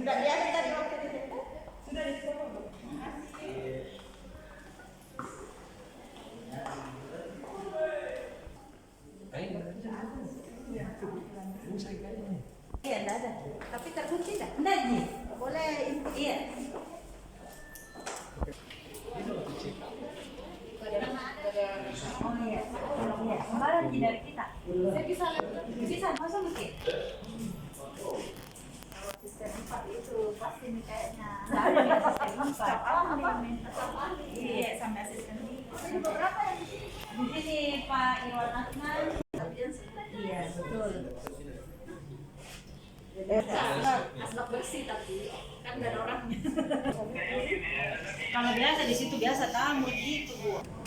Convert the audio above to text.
Sudah lihat tadi waktu di situ? Sudah di situ. Iya, enggak ada. Tapi terkunci enggak? Enggak, Ji. Boleh input. Iya. Oh iya. Iya, kemarin Ji dari kita. Saya bisa masa mungkin? Sistem 4 itu pasti nih kayaknya. Sistem 4. Iya, sampai asisten. Ini beberapa yang di sini. Di sini Pak Irwan Adnan. Iya, betul. Asbak bersih tapi kan nggak ada orangnya. Kalau biasa di situ biasa tamu gitu, Bu.